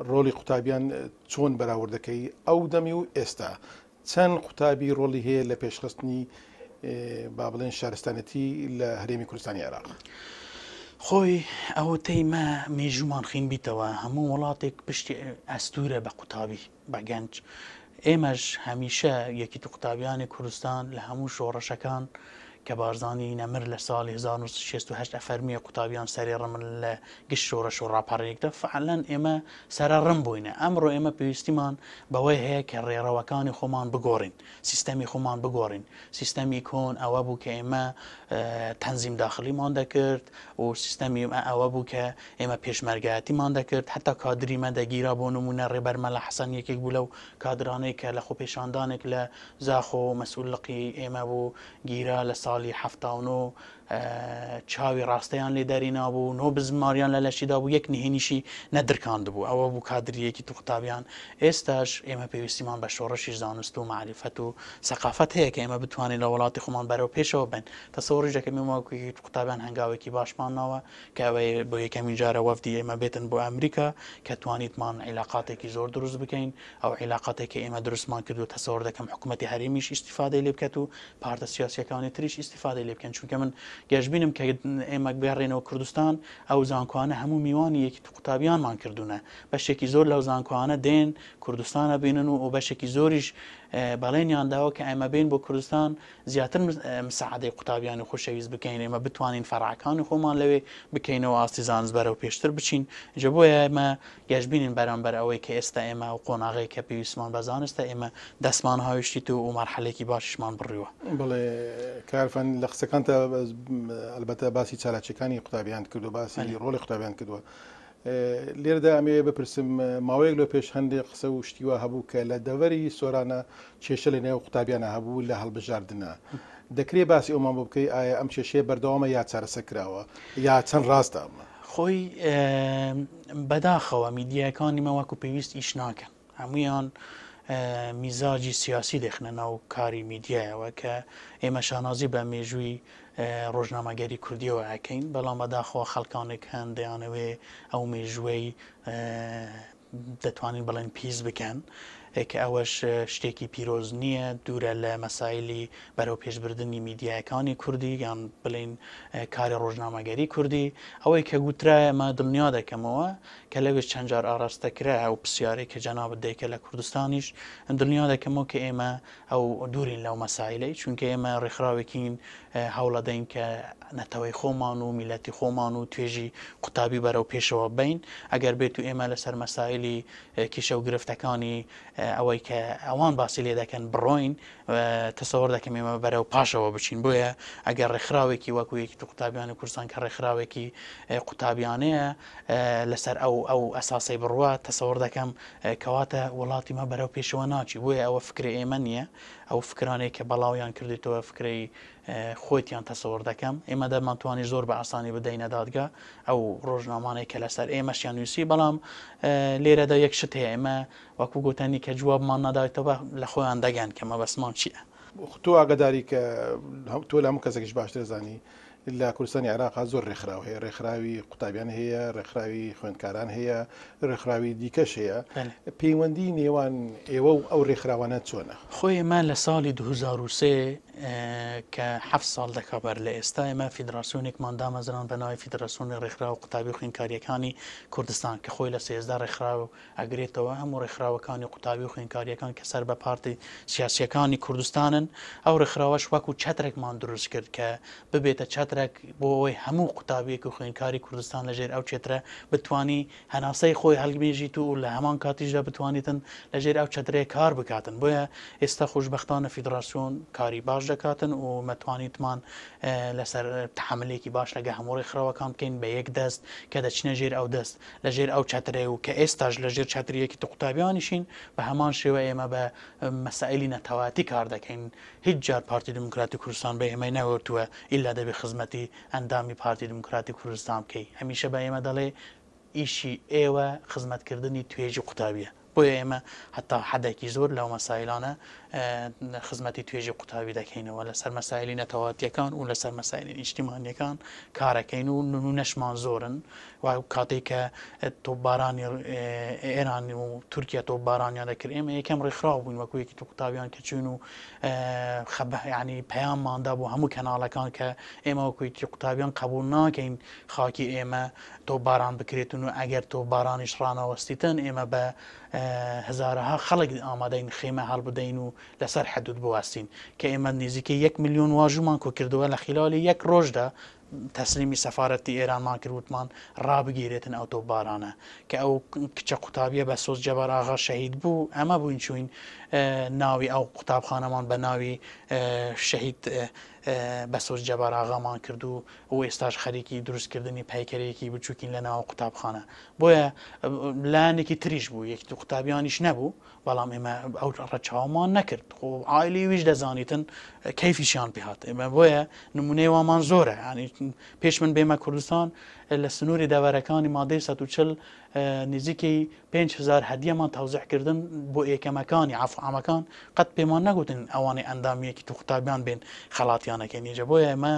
ڕۆلی قوتابیان چۆن بەراوردەکەی ئەو دەمی و ئێستا چەند قوتابی ڕۆلی هەیە لە پێشخستنی با بڵێن شارستانەتی لە هەرێمی کوردستانی عێراق؟ خۆی ئەوە تەیمە مێژومان خین بیتەوە هەموو وڵاتێک پشتی ئەستورە بە قوتابی بە گەنج. ئێمەش هەمیشە یەکیتی قوتابیانی کوردستان لە هەموو شۆڕەشەکان کە بارزانانی نەمر لە ساڵی 1968 ئەفەرمیە قوتابیان سەری ڕمن لە گشت شۆڕەش و ڕاپەڕێکدا فعلەن ئێمە سەرە ڕم بووینە. ئەمڕۆ ئێمە پێویستیمان بەوەی هەیە کە ڕێڕەوەکانی خۆمان بگۆڕین، سیستەمی خۆمان بگۆڕین. سیستەمی کۆن ئەوە بوو کە ئێمە تەنزیم داخلیمان دەکرد و سیستەمی ئەوە بوو کە ئێمە پێشمەرگایەتیمان دەکرد، حتا کادریمە دەگیرا بۆ نمونە ڕێبەرمەلە حەسەن یەکێک بوو لەو کادرانەی کە لە خۆپێشاندانێک لە زاخۆ مەسئولقی ئێمە بوو گیرا لە ساڵی 79 چاوی ڕاستەیان لێ دەرینا بوو، نۆ بزماریان لە لەشیدا بوو، یەک نهێنیشی نەدرکاند بوو. ئەوە بوو کادریەکی تو قوتابیان. ئێستاش ئێمە پێویستیمان بە شۆڕەشی زانست و معریفەت و سەقافەت هەیە کە ئێمە بتوانین لە وڵاتی خۆمان بەرەو پێشەوە بن. تەسەوڕی دەکەم ئێمە قوتابیان هەنگاوێکی باشمان ناوە کە ئەوەیە بۆ یەکەمین جارە وەفدی ئێمە بێتن بۆ ئەمریکا کە توانیتمان عیلاقاتێکی زۆر دروست بکەین. ئەو عیلاقاتێکی ئێمە دروستمان کرد و تەسەوڕ دەکەم حکوومەتی هەرێمیش ئیستیفادەی لێ بکات و پارتە سیاسیەکانی تریش ئیستیفادەی لێ بکەن، چونکە من گەشتبینم کە ئێمە بگەڕێنەوە کوردستان ئەو زانکۆانە هەموو میوانی یەکیتی قوتابیانمان کردوونە. بەشێکی زۆر لەو زانکۆانە دێن کوردستانە بینن و بەشێکی زۆریش بەڵێنیان داوە کە ئێمە بین بۆ کوردستان زیاتر مساعدەی قوتابیانی خۆشەویست بکەین، ئێمە بتوانین فەرعەکانی خۆمان لەوێ بکەینەوە ئاستی زانست بەرەو پێشتر بچین. جا بۆیە ئێمە گەشتبینین بەرامبەر ئەوەی کە ئێستا ئێمە و قۆناغەی کە پێویستمان بە زانستە ئێمە دەستمان هاویشتیت و مەرحەلێکی باشیشمان بڕیوە. بڵێ کارفان لە قسەکانتە ئەلبەتە باسی چالاکیەکانی قوتابیان کردو، باسی ڕۆڵی قوتابیان کردووە. لێرەدا ئەمێ بپرسم ماوەیەک لە پێش هەندێک قسە و شتیوە هەبوو کە لە دەوەری سۆرانە کێشە لە نێو قوتابیانە هەبوو لە هەڵبژاردنە. دەکرێت باسی ئەومان بۆ بکەی ئایا ئەم کێشەیە بەردەوامە یا چارەسەر کراوە یا چەند ڕاستە ئەمە؟ خۆی بەداخەوە میدیاکانی مەوەکو پێویست ئیش ناکەن، هەمویان میزاجی سیاسی دەخنە ناو کاری میدیایەوە کە ئێمە شانازی بە مێژووی ڕۆژنامەگەری کوردیەوە ئەکەین، بەڵام بەداخەوە خەڵکانێک هەن دەیانەوێ ئەو مێژوەی دەتوانین بڵێن پیس بکەن کە ئەوەش شتێکی پیرۆز نییە، دوورە لە مەسایلی بەرەو پێشبردننی میدیایەکانی کوردی یان بڵین کاری ڕۆژنامەگەری کوردی. ئەوەی کە گوترایە ئەمە دڵنیا دەکەمەوە کە لەوێش چەند جار ئاراستەکرا ئەو پرسیارێک کە جەنابەت دەیکە لە کوردستانیش دڵنیا دەکەمەوە کە ئێمە ئەو دوورین لەو مەسایلەی، چونکە ئێمە ڕێکخراوێکین هەوڵە دەین کە نەتەوەی خۆمان و میلەتی خۆمان و توێژی قوتابی بەرەو پێشەوە بین. ئەگەر بێت و ئێمە لەسەر مەسایلی کیشە و گرفتەکانی ئەوەی کە ئەوان باسی لێ دەکەن بڕۆین، تەسەوڕ دەکەم ئێمە بەرەو پاشەوە بچین. بۆیە ئەگەر ڕێکخراوێکی وەکو یەکیتی قوتابیانی کوردستان کە ڕێکخراوێکی قوتابیانەیە لەسەر ئەو ئەساسی بڕوە، تەسەوڕ دەکەم کەواتە وڵاتی مە بەرەو پێشەوە ناچی. بۆیە ئەوە فکری ئێمە نییە، ئەو فکرانەیە کە بەڵاویان کردێتەوە فکرەی خۆیان تەسەوڕ دەکەم. ئێمە دەمانتوانی زۆر بە ئاسانی بدەینە دادگا ئەو ڕۆژنامانەی کە لەسەر ئێمەشیان نووسی، بەڵام لێرەدا یەک شت هەیە، ئێمە وەکو گوتنی کە جوابمان نەدایتەوە لە خۆیان دەگەن کە مەبەستمان چییە. تۆ ئاگداری کە تۆ لە هەموو کەسێکیش باشتر زانی لە کوردستانی عێراق زۆر ڕێکخراو هەیە، ڕێکخراوی قوتابیان هەیە، ڕێکخراوی خوێندکاران هەیە، ڕێکخراوی دیکەش هەیە. پەیوەندی نێوان ئێوە و ئەو ڕێکخراوانە چۆنە؟ خۆی ئێمە لە ساڵی 2003 کە 7 ساڵ دەکەبەر لە ئێستا ئێمە فیدراسیۆنێکمان دامەزران بە ناوی فیدراسیۆنی ڕێکخراو قوتابی و خوێندکاریەکانی کوردستان کە خۆی لە 13 ڕێکخراو ئەگرێتەوە. هەموو ڕێکخراوەکانی قوتابی و خوێندکاریەکان کە سەر بە پارتی سیاسیەکانی کوردستانن، ئەو ڕێکخراوەش وەکو چەترێکمان دروست کرد کە ببێتە چەترێک بۆ ئەوەی هەموو قوتابیەک و خوێندکاری کوردستان لەژێر ئەو چێترە بتوانی هەناسەی خۆی هەڵبێژیت و لە هەمان کاتیشدا بتوانیتن لەژێر ئەو چەترەیە کار بکاتن. بۆیە ئێستا خۆشبەختانە فیدراسیۆن کاری باش دەکاتن و مەتوانیتمان لەسەر تحملێکی باش لەگە هەموو ڕێکخراوەکان بکەین بە یەک دەست کە دەچنە ژێر ئەو دەست لەژێر ئەو چەترێ و کە ئێستاش لەژێر چەتریەکی قوتابیانیشین. بە هەمان شێوە ئێمە بە مەسائلی نەتەواتی کار دەکەین. هیچ جار پارتی دموکراتی کوردستان بە ئێمە نەوەرتووە ئیلا دەبێ خزمەتی ئەندامی پارتی دموکراتی کوردستان بکەی. هەمیشە بە ئێمە دەڵێ ئیشی ئێوە خزمەتکردنی توێژی قوتابیە، بۆیە ئێمە هەتا حدێکی زۆر لەو مەسایلانە خزمەتی توێژی قوتابی دەکەینەوە لەسەر مەسایلی نەتەواتیەکان و لەسەر مەسایلی نیشتیمانیەکان کارەکەین و نەشمان زۆرن و کاتێک کە تۆپبارانی ئێران و تورکیا تۆپبارانیان دەکرد ئێمە یەکەم ڕێکخراو بووین وەکو یەکی قوتابیان کە چوون و ینی پەیامماندا بۆ هەموو کەناڵەکان کە ئێمە وەکویتی قوتابیان قبول ناکەین خاکی ئێمە تۆپباران بکرێتن و ئەگەر تۆپبارانیش ڕانەوەستیتن ئێمە بە هزارها خەڵک ئامادەین خێمە هەڵبدەین و لەسەر حدود بوەستین کە ئێمە نزیکەی 1 ملیۆن واژومان کۆ کردووە لە خلالی 1 ڕۆژدا تەسلیمی سەفارەتی ئێرانمان کردوتمان ڕابگیرێتن ئەو تۆپبارانە کە ئەو کچە قوتابیە بە سۆز جەبار ئاغا شەهید بوو ئەمە بووین چوین ناوی ئەو قوتابخانەمان بە ناوی شەهید بەسۆز جەبار ئاغامان کرد و ئێستاش خەریکی دروستکردنی پایکەرێکی بچووکین لە ناو قوتابخانە بۆیە لایەنێکی تریش بوو یەکی قوتابیانیش نەبوو بەڵام ئێمە ئەو ڕەچاومان نەکرد خۆ ئایلی ویش دەزانیتن کەیفیشیان پێهات ئێمە بۆیە نمونەی وامان زۆرە ینی پێش من بێمە کوردستان لە سنووری دەوەرەکانی مادەی 140 نزیکەی 5,000 هەدیەمان تەوزیعکردن بۆ ئێکەمەکانی عەفعامەکان قەت پێمان نەگوتن ئەوانەی ئەندامەیەکی تو قوتابیان بێن خەڵاتیانەکەن نیجە بۆیە ئێمە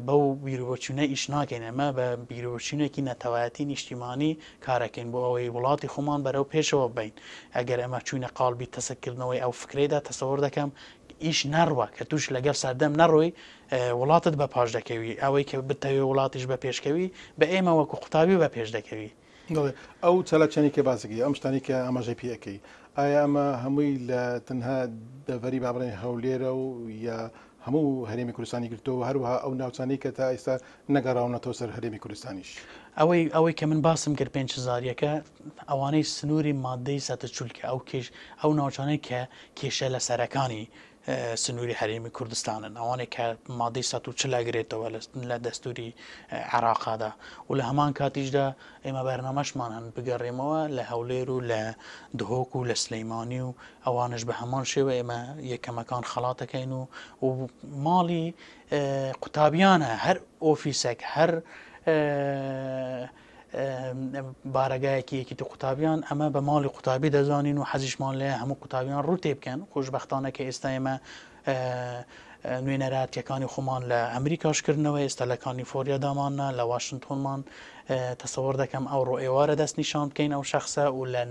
بەو بیرۆچوونە ئیش ناکەین ئەمە بە بیرۆچوونێکی نەتەوایەتی نیشتیمانی کارەکەین بۆ ئەوەی وڵاتی خۆمان بەرەو پێشەوە بین ئەگەر ئەمە چوونە قالبی تەسەکردنەوەی ئەو فکرێدا تەسەوەر دەکەم ئیش نەڕوە کە توش لەگەر سەردەم نەڕۆی وڵاتت بە پاش دەکەوی ئەوەی کە بتەوێ وڵاتیش بە پێشکەوی بە ئێمە وەکو قوتابی بە پێش دەکەوی ئەو چەلەچەنی کە باسەکەی ئەم شتانی کە ئاماژەی پێەکەی ئایا ئەمە هەمووی لە تەنها دەڤەری بابڕێن هەولێرە و یا هەموو هەرێمی کوردستانی گرتەوە هەروەها ئەو ناوچانەی کە تا ئێستا نەگەڕاونەتەوە سەر هەرێمی کوردستانیش ئەوەی کە من باسم کرد 5,000ەکە ئەوانەی سنووری مادەی سەتەچولکە ئەو ناوچانەی کە کێشە لە سەرەکانی سنووری هەرێمی کوردستانن ئەوانێک کە مادەی 140 ئەگرێتەوە لە دەستوری عێراقادا و لە هەمان کاتیشدا ئێمە بەرنامەشمان هەن بگەڕێمەوە لە هەولێر و لە دهۆک و لە سلەیمانی و ئەوانش بە هەمان شێوە ئێمە یەکەمەکان خەڵاتەکەین و ماڵی قوتابیانە هەر ئۆفیسێک هەر بارەگایەکی یەکی تو قوتابیان ئەمە بە ماڵی قوتابی دەزانین و حەزیشمان لێ هەموو قوتابیان ڕوو تێ بکەن خۆشبەختانە کە ئێستا ئێمە نوێنەراتیەکانی خۆمان لە ئەمریکاشکردنەوە ئێستا لە کالیفۆرنیادامانە لە واشنگتۆنمان تەسەوەر دەکەم ئەو ڕۆئێوارە دەست نیشان بکەین ئەو شەخصە و لە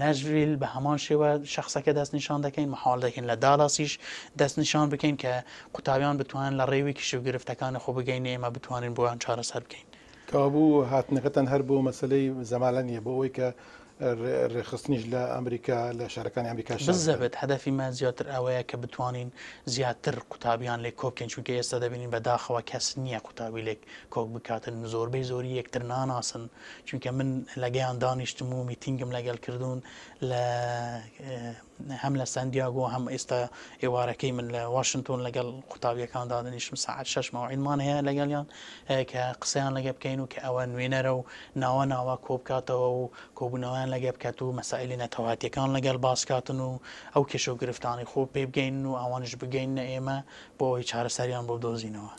نەژویل بە هەمان شێوە شەخصەکە دەست نیشان دەکەین مەحاڵ دەکەین لە دالاسیش دەست نیشان بکەین کە قوتابیان بتوانن لە ڕێوی کیش و گرفتەکانی خۆ بگەین ئێمە بتوانین بۆیان چارەسەر بکەین کابوو هاتنەکەتەن هەر بۆ مەسلەی زەمالە نیە بۆ ئەوەی کە ڕێخستنیش لە ئەمریکا لە شارەکانی ئەمریکا بزەبێت هەدەفیمان زیاتر ئەوەیە کە بتوانین زیاتر قوتابیان لێک کۆبکەین چونکە ئێستا دەبینین بەداخەوە کەس نییە قوتابی لێک کۆک بکاتن زۆربەی زۆری یەکتر ناناسن چونکە من لەگەیان دانیشتم و میتینگم لەگەڵ کردوون لە هەم لە سندیاگۆ هەم ئێستا ئێوارەکەی من لە واشنگتۆن لەگەڵ قوتابیەکان دادنیشتم ساعت 6 ماوعیدمان هەیە لەگەڵیان کە قسەیان لەگە بکەین و کە ئەوە نوێنەرە و ناوە کۆبکاتەوە و کۆبوونەوەیان لەگە بکات و مەسائلی نەتەواتیەکان لەگەڵ باسکاتن و ئەو کێشە و گرفتانی خۆ پێ بگەین و ئەوانش بگەینە ئێمە بۆ ئەوی چارەسەریان بۆ بدۆزینەوە